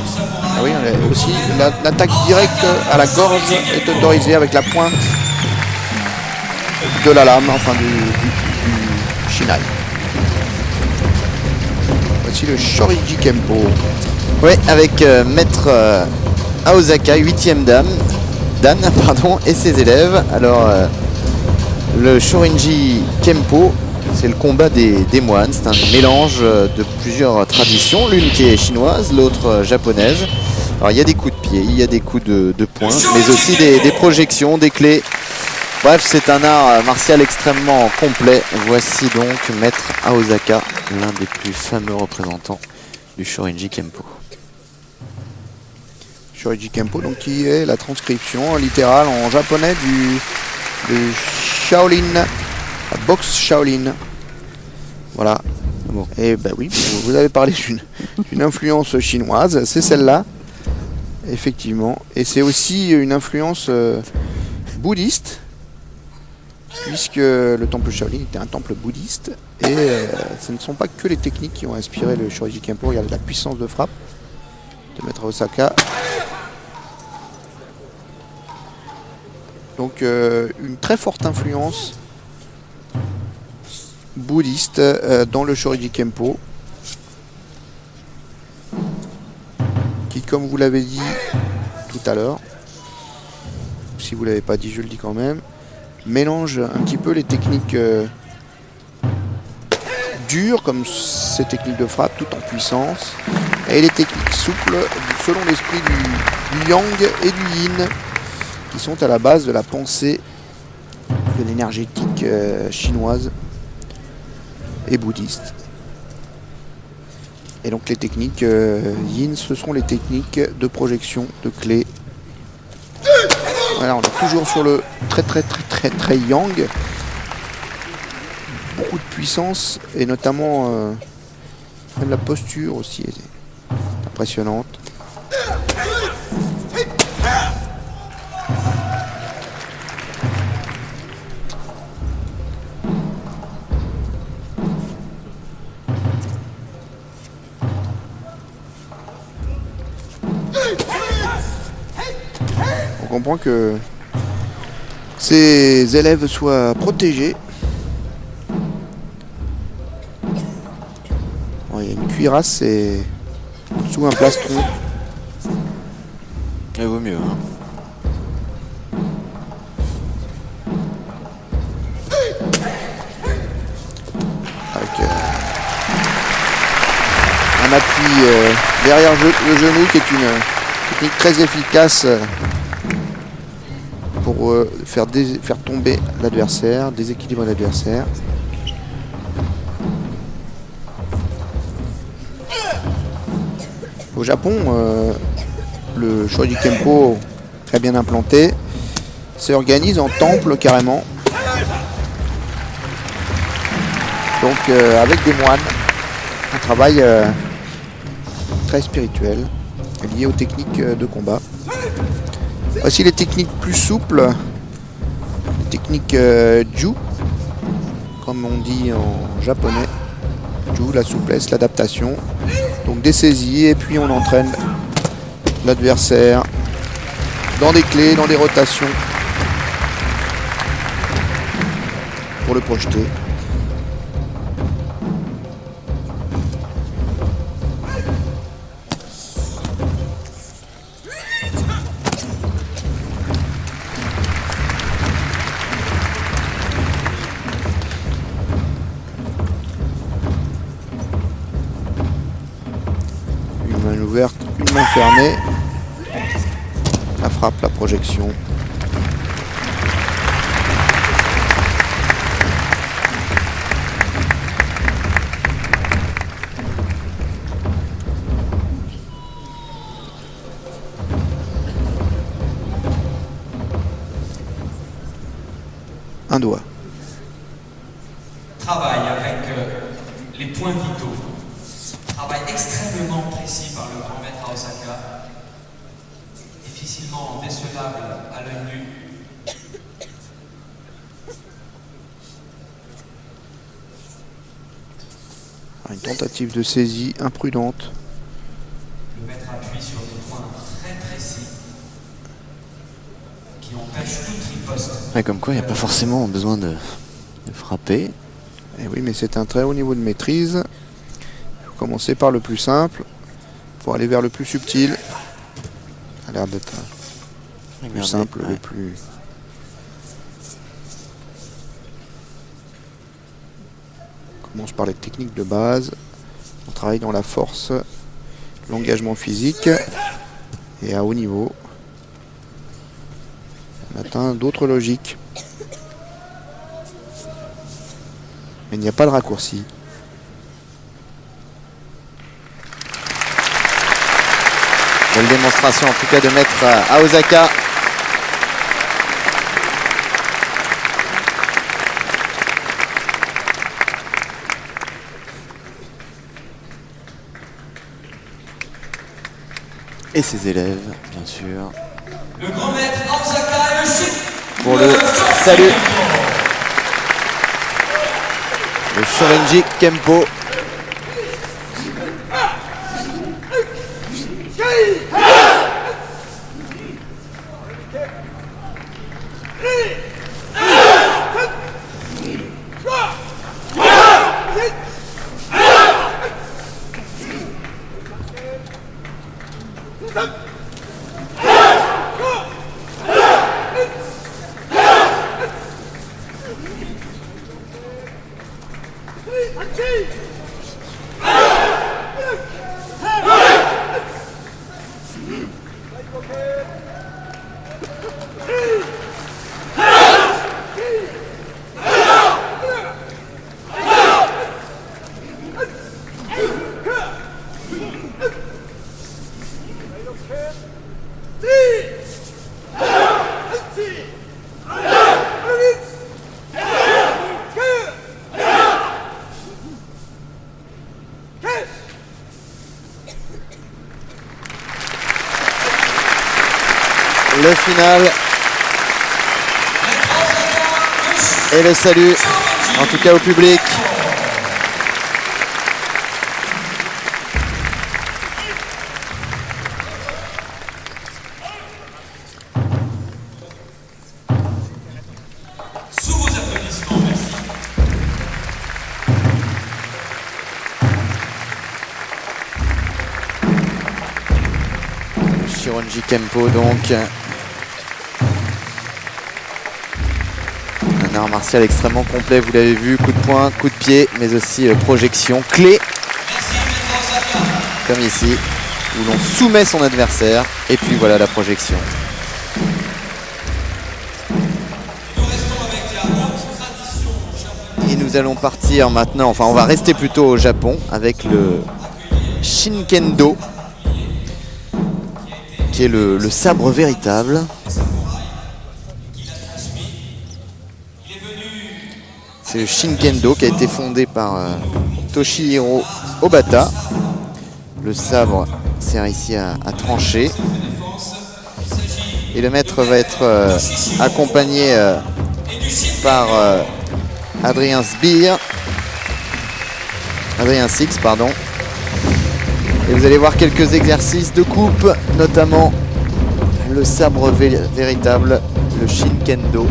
Ah oui, aussi l'attaque directe à la gorge est autorisée avec la pointe de la lame, enfin du shinai. Voici le Shoriji Kempo. Oui, avec maître Aosaka, 8e dan, et ses élèves. Alors, le Shorinji Kempo, c'est le combat des moines. C'est un mélange de plusieurs traditions, l'une qui est chinoise, l'autre japonaise. Alors, il y a des coups de pied, il y a des coups de poing, mais aussi des projections, des clés. Bref, c'est un art martial extrêmement complet. Voici donc maître Aosaka, l'un des plus fameux représentants du Shorinji Kempo. Shoriji Kempo, donc qui est la transcription littérale en japonais du Shaolin, la boxe Shaolin. Voilà. Bon. Et ben oui, vous avez parlé d'une influence chinoise, c'est celle-là, effectivement. Et c'est aussi une influence bouddhiste, puisque le temple Shaolin était un temple bouddhiste. Et ce ne sont pas que les techniques qui ont inspiré le Shoriji Kempo. Regardez la puissance de frappe de maître Osaka. Donc une très forte influence bouddhiste dans le Shoriji Kempo, qui, comme vous l'avez dit tout à l'heure, si vous ne l'avez pas dit, je le dis quand même, mélange un petit peu les techniques dures, comme ces techniques de frappe, tout en puissance, et les techniques souples, selon l'esprit du yang et du yin, qui sont à la base de la pensée de l'énergétique chinoise et bouddhiste. Et donc les techniques yin, ce sont les techniques de projection de clés. Voilà, on est toujours sur le très yang. Beaucoup de puissance et notamment la posture aussi est impressionnante. On comprend que ces élèves soient protégés. Bon, il y a une cuirasse et sous un plastron. Il vaut mieux. Hein. Avec un appui derrière le genou qui est une technique très efficace pour faire tomber l'adversaire, déséquilibrer l'adversaire. Au Japon, le Shoriji Kempo, très bien implanté, s'organise en temple carrément. Donc avec des moines, un travail très spirituel lié aux techniques de combat. Voici les techniques plus souples, les techniques Ju, comme on dit en japonais. Ju, la souplesse, l'adaptation. Donc des saisies et puis on entraîne l'adversaire dans des clés, dans des rotations pour le projeter. Une main ouverte, une main fermée. La frappe, la projection. Un doigt. Travail avec les points vitaux. Travail extrêmement précis par le grand maître Osaka. Difficilement décelable à l'œil nu. Une tentative de saisie imprudente. Le maître appuie sur Ouais, comme quoi, il n'y a pas forcément besoin de frapper. Et oui, mais c'est un très haut niveau de maîtrise. Il faut commencer par le plus simple pour aller vers le plus subtil. Ça a l'air d'être le plus simple, ouais. le plus... On commence par les techniques de base. On travaille dans la force, l'engagement physique et à haut niveau. On atteint d'autres logiques. Mais il n'y a pas de raccourci. Belle démonstration en tout cas de Maître Aosaka. Et ses élèves, bien sûr. Le grand maître Aosaka et le chute Pour le salut. Le Shorinji Kempo. Le final et le salut, en tout cas au public. Sous vos applaudissements, merci. Shorinji Kempo donc. Un art martial extrêmement complet, vous l'avez vu, coup de poing, coup de pied, mais aussi projection, clé, comme ici, où l'on soumet son adversaire, et puis voilà la projection. Et nous allons partir maintenant, enfin on va rester plutôt au Japon, avec le Shinkendo, qui est le sabre véritable. C'est le Shinkendo qui a été fondé par Toshihiro Obata. Le sabre sert ici à trancher. Et le maître va être accompagné par Adrien Six, pardon. Et vous allez voir quelques exercices de coupe, notamment le sabre véritable, le Shinkendo.